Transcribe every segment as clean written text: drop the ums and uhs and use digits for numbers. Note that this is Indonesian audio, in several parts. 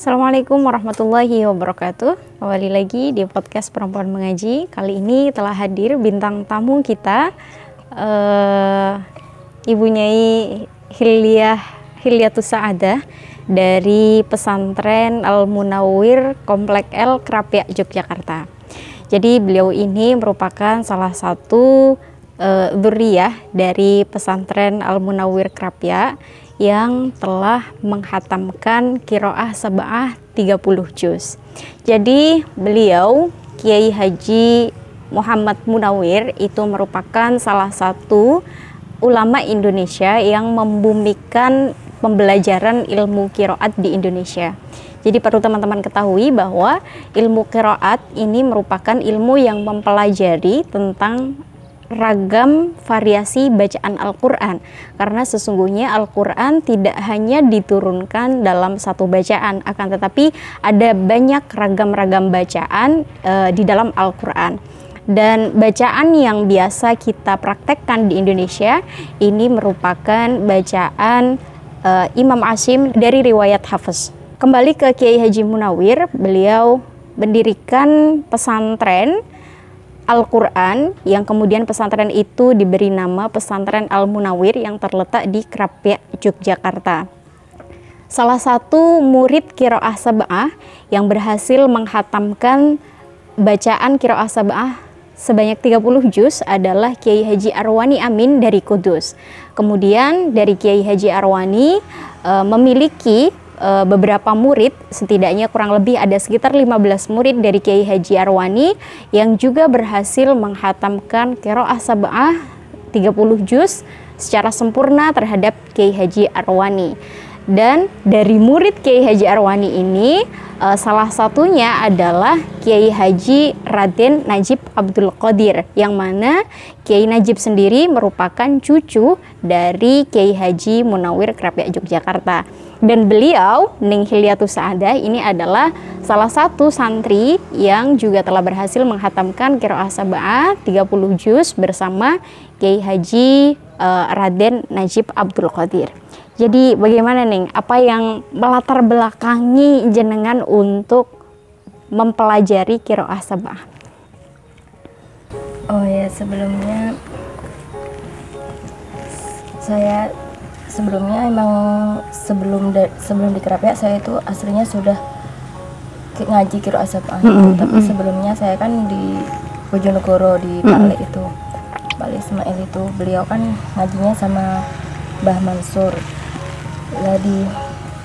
Assalamualaikum warahmatullahi wabarakatuh. Kembali lagi di podcast Perempuan Mengaji. Kali ini telah hadir bintang tamu kita, Ibu Nyai Hilyatus Sa'adah dari Pesantren Al-Munawwir Komplek L, Krapyak, Yogyakarta. Jadi beliau ini merupakan salah satu dzurriyah dari Pesantren Al-Munawwir Krapyak yang telah menghatamkan qiraah sab'ah 30 juz. Jadi beliau Kiai Haji Muhammad Munawwir itu merupakan salah satu ulama Indonesia yang membumikan pembelajaran ilmu qiraat di Indonesia. Jadi perlu teman-teman ketahui bahwa ilmu qiraat ini merupakan ilmu yang mempelajari tentang ragam variasi bacaan Al-Quran, karena sesungguhnya Al-Quran tidak hanya diturunkan dalam satu bacaan, akan tetapi ada banyak ragam-ragam bacaan di dalam Al-Quran. Dan bacaan yang biasa kita praktekkan di Indonesia ini merupakan bacaan Imam Asim dari riwayat Hafiz. Kembali ke Kiai Haji Munawwir, beliau mendirikan pesantren Al-Quran yang kemudian pesantren itu diberi nama Pesantren Al-Munawwir yang terletak di Krapyak, Yogyakarta. Salah satu murid qiraah sab'ah yang berhasil menghatamkan bacaan qiraah sab'ah sebanyak 30 juz adalah Kiai Haji Arwani Amin dari Kudus. Kemudian dari Kiai Haji Arwani memiliki beberapa murid, setidaknya kurang lebih ada sekitar 15 murid dari Kiai Haji Arwani yang juga berhasil menghatamkan qiraah sab'ah 30 juz secara sempurna terhadap Kiai Haji Arwani. Dan dari murid Kiai Haji Arwani ini salah satunya adalah Kiai Haji Raden Najib Abdul Qadir, yang mana Kiai Najib sendiri merupakan cucu dari Kiai Haji Munawwir Krapyak, Yogyakarta. Dan beliau, Ning Hilyatus Sa'adah, ini adalah salah satu santri yang juga telah berhasil menghatamkan qiraah sab'ah 30 juz bersama Kiai Haji Raden Najib Abdul Qadir. Jadi bagaimana Ning, apa yang melatar belakangi jenengan untuk mempelajari qiraah sab'ah? Oh ya, sebelumnya emang sebelum di Krapyak saya itu aslinya sudah ngaji qiraah sab'ah. Tapi sebelumnya saya kan di Bojonegoro di Pak itu, Pak Ismail itu, beliau kan ngajinya sama Mbah Mansur. Lah di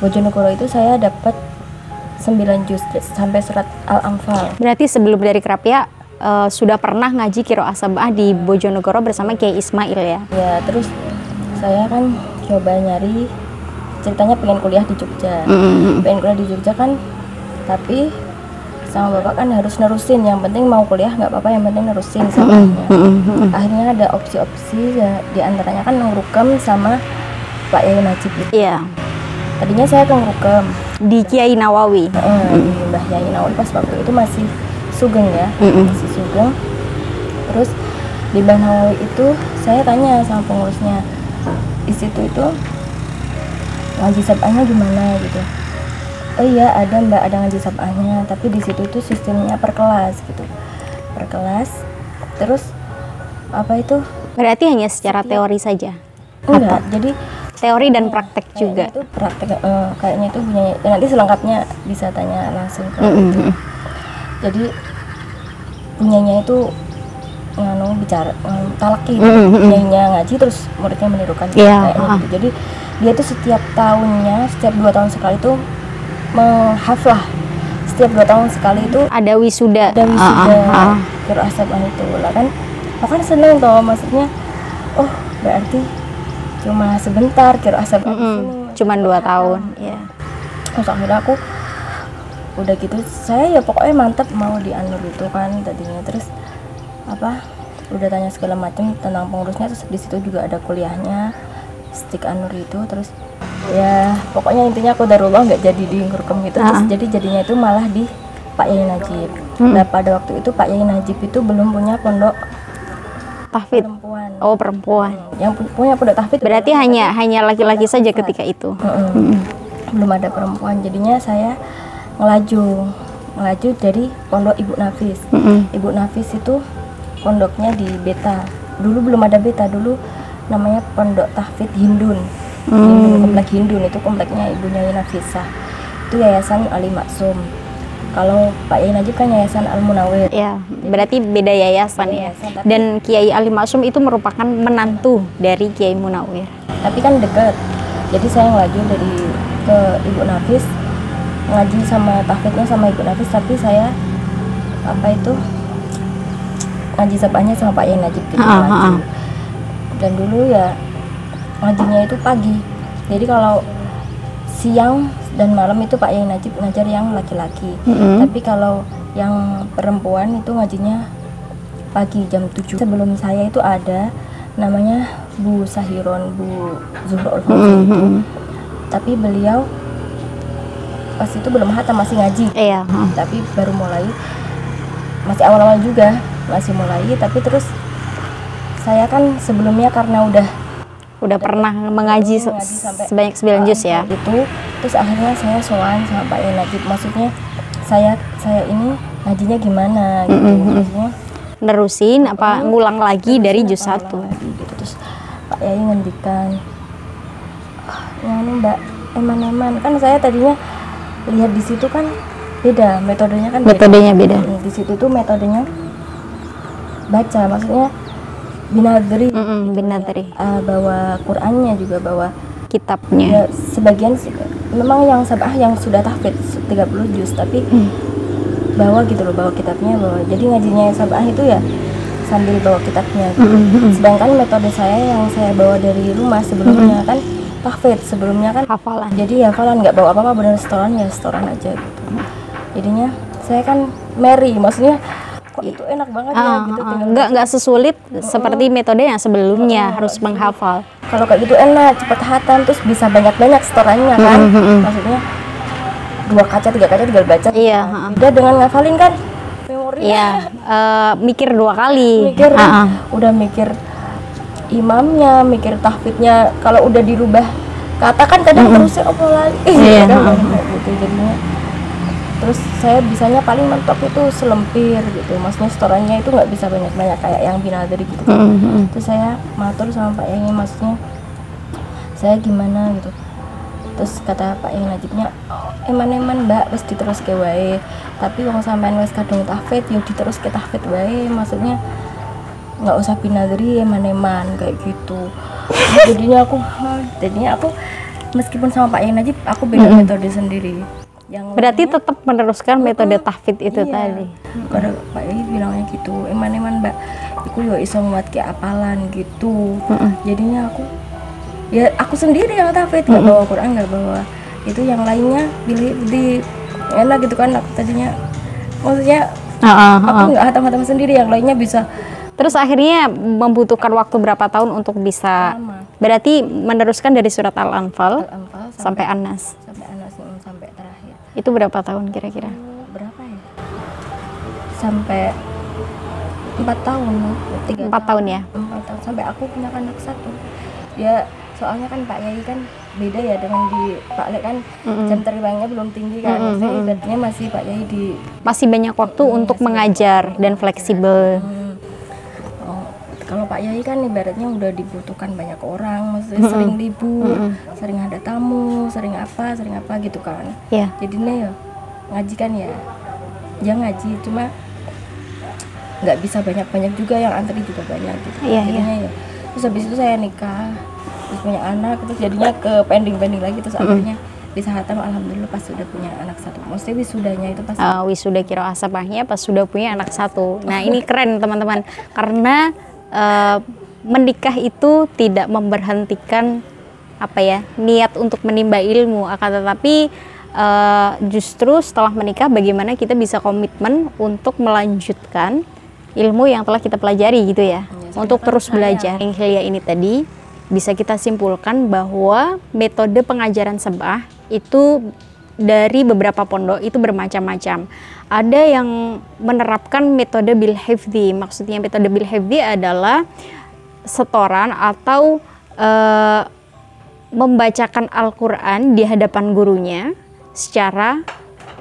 Bojonegoro itu saya dapat 9 juz sampai surat Al-Anfal. Berarti sebelum dari Krapyak sudah pernah ngaji qiraah sab'ah di Bojonegoro bersama Kiai Ismail ya? Ya, terus saya kan coba nyari, ceritanya pengen kuliah di Jogja. Pengen kuliah di Jogja kan, tapi sama bapak kan harus nerusin, yang penting mau kuliah nggak apa-apa, yang penting nerusin sab'ahnya. Akhirnya ada opsi-opsi ya, diantaranya kan ngerukam sama Pak Yai Najib itu. Iya. Tadinya saya ke ngerukam Di Kiai Nawawi. di Mbah Yai Nawawi pas waktu itu masih sugeng ya, masih sugeng. Terus di Mbah Nawawi itu saya tanya sama pengurusnya, di situ itu ngaji sab'ahnya gimana gitu. Oh iya ada Mbak, ada ngaji sab'ahnya, tapi di situ itu sistemnya per kelas gitu, per kelas. Terus apa itu? Berarti hanya secara teori saja? Enggak, jadi teori dan praktek juga. itu praktek, kayaknya itu punya, nanti selengkapnya bisa tanya langsung ke itu. Jadi punyanya itu bicara talaki, punyanya ngaji terus muridnya menirukan kayaknya gitu. Jadi dia tuh setiap tahunnya, setiap 2 tahun sekali itu menghaflah, setiap 2 tahun sekali itu ada wisuda. qiraah sab'ah itu lah kan. Aku kan seneng toh, maksudnya oh berarti cuma sebentar qiraah sab'ah cuma 2 tahun ya. Terus akhirnya aku udah gitu, saya ya pokoknya mantep mau di Anur itu kan tadinya. Terus apa, udah tanya segala macam tentang pengurusnya, terus di situ juga ada kuliahnya Stik Anur itu. Terus ya pokoknya intinya aku darullah nggak jadi di ngerukam gitu. Terus jadinya itu malah di Pak Yai Najib. Nah pada waktu itu Pak Yai Najib itu belum punya pondok tahfidz. Perempuan. Oh, perempuan. Yang punya pondok tahfidz Berarti hanya laki-laki saja ketika itu. Belum ada perempuan. Jadinya saya ngelaju dari pondok Ibu Nafis. Ibu Nafis itu pondoknya di Beta. Dulu belum ada Beta, dulu namanya Pondok Tahfidz Hindun. Komplek Hindun itu kompleknya Ibunya Nafisah. Itu Yayasan Ali Maksum. Kalau Pak Yai Najib kan Yayasan Al Munawir. Ya, berarti beda yayasan ya. Dan Kiai Ali Maksum itu merupakan menantu dari Kiai Munawir. Tapi kan dekat. Jadi saya ngelaju dari ke Ibu Nafis, ngaji sama tahfidznya sama Ibu Nafis, tapi saya ngaji sabahnya sama Pak Yai Najib gitu. Dan dulu ya ngajinya itu pagi. Jadi kalau siang dan malam itu Pak Yai Najib ngajar yang laki-laki. Tapi kalau yang perempuan itu ngajinya pagi jam 7. Sebelum saya itu ada namanya Bu Sahiron, Bu Zuhro itu. Tapi beliau pas itu belum hatam, masih ngaji. Iya. Tapi baru mulai, masih awal-awal juga, masih mulai. Tapi terus saya kan sebelumnya karena udah pernah mengaji sebanyak 9 juz ya. Itu terus akhirnya saya sowan sama Pak Yai Najib. Maksudnya saya ini ngajinya gimana gitu. Maksudnya Nerusin apa ngulang lagi dari juz 1. Gitu. Terus Pak Yai ngendikan, Mbak, eman-eman kan saya tadinya lihat di situ kan beda, metodenya kan beda. Di situ tuh metodenya baca, maksudnya binadri, bawa Qurannya juga, bawa kitabnya. Ya, sebagian memang yang sabah yang sudah tahfidz 30 juz, tapi bawa gitu loh, bawa kitabnya, bawa. Jadi ngajinya yang sabah itu ya sambil bawa kitabnya gitu. Sedangkan metode saya yang saya bawa dari rumah sebelumnya kan tahfidz, sebelumnya kan hafalan. Jadi hafalan, nggak bawa apa-apa, benar setoran ya setoran aja gitu. Jadinya saya kan Mary, maksudnya kok itu enak banget ya gitu. Nggak sesulit seperti metode yang sebelumnya harus menghafal. Kalau kayak gitu enak, cepet hatam, terus bisa banyak-banyak setorannya kan. Maksudnya 2 kaca 3 kaca tinggal baca. Iya. Beda dengan ngafalin kan memori. Iya. Mikir 2 kali. Udah mikir imamnya, mikir tahfidznya. Kalau udah dirubah kata kan kadang terusnya apa lagi. Iya. Gitu jadinya. Terus saya bisanya paling mentok itu selempir gitu, maksudnya setorannya itu nggak bisa banyak-banyak kayak yang binadri gitu. Terus saya matur sama Pak Yai, maksudnya saya gimana gitu. Terus kata Pak Yai Najibnya, eman-eman Mbak, wis diterus ke wae. Tapi wong sampean wis kadung tahfidz, yo diterus ke tahfidz wae, maksudnya nggak usah binadri, eman-eman kayak gitu. Jadinya aku meskipun sama Pak Yai Najib, aku beda metode sendiri. Berarti tetap meneruskan metode tahfidz itu tadi. Karena Pak Yai bilangnya gitu, eman-eman Mbak, aku yo iso nguat ke apalan gitu. Jadinya aku sendiri yang tahfidz, nggak bawa Quran, nggak bawa itu, yang lainnya pilih enak gitu kan. Aku tadinya maksudnya aku nggak hatam-hatam sendiri, yang lainnya bisa. Terus akhirnya membutuhkan waktu berapa tahun untuk bisa? Lama. Berarti meneruskan dari surat Al-Anfal sampai An-Nas. Sampai terakhir. Itu berapa tahun kira-kira? Berapa ya? Sampai 4 tahun, 4 tahun ya? 4 tahun, sampai aku punya anak 1. Ya soalnya kan Pak Yai kan beda ya dengan di Pak Lek kan, jam terbangnya belum tinggi kan. Saya ibaratnya masih Pak Yai masih banyak waktu untuk mengajar dan fleksibel. Kalau Pak Yai kan ibaratnya udah dibutuhkan banyak orang, maksudnya sering libur, sering ada tamu, sering apa gitu kan. Jadinya ya ngaji kan ya ngaji, cuma nggak bisa banyak-banyak juga, yang antri juga banyak gitu. Jadinya ya terus habis itu saya nikah, terus punya anak, terus jadinya ke pending lagi, terus akhirnya bisa hatam alhamdulillah pas sudah punya anak 1. Maksudnya wisudanya itu pas wisuda qiraah sabahnya pas sudah punya anak 1. Nah ini keren teman-teman, karena menikah itu tidak memberhentikan niat untuk menimba ilmu, akan tetapi justru setelah menikah bagaimana kita bisa komitmen untuk melanjutkan ilmu yang telah kita pelajari gitu ya, untuk terus belajar. Yang Hilya ini tadi bisa kita simpulkan bahwa metode pengajaran sabah itu dari beberapa pondok itu bermacam-macam. Ada yang menerapkan metode bil hifdzi. Maksudnya metode bil hifdzi adalah setoran atau membacakan Al-Quran di hadapan gurunya secara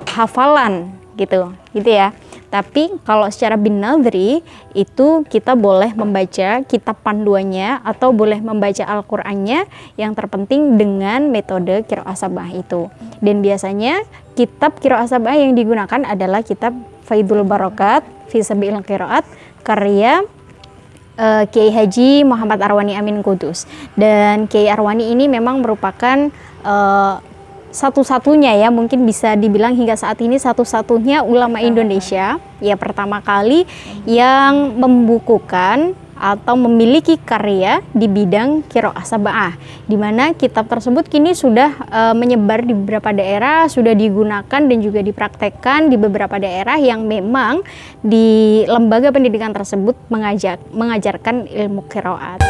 hafalan gitu ya. Tapi kalau secara binadri itu kita boleh membaca kitab panduannya atau boleh membaca Al-Qur'annya, yang terpenting dengan metode qiraah sab'ah itu. Dan biasanya kitab qiraah sab'ah yang digunakan adalah kitab Faidul Barakat fi Sabiil Qiraat karya Kiai Haji Muhammad Arwani Amin Kudus. Dan Kiai Arwani ini memang merupakan satu-satunya ya, mungkin bisa dibilang hingga saat ini satu-satunya ulama Indonesia ya, pertama kali yang membukukan atau memiliki karya di bidang qiraah sab'ah, di mana kitab tersebut kini sudah menyebar di beberapa daerah, sudah digunakan dan juga dipraktekkan di beberapa daerah yang memang di lembaga pendidikan tersebut mengajarkan ilmu qiraat.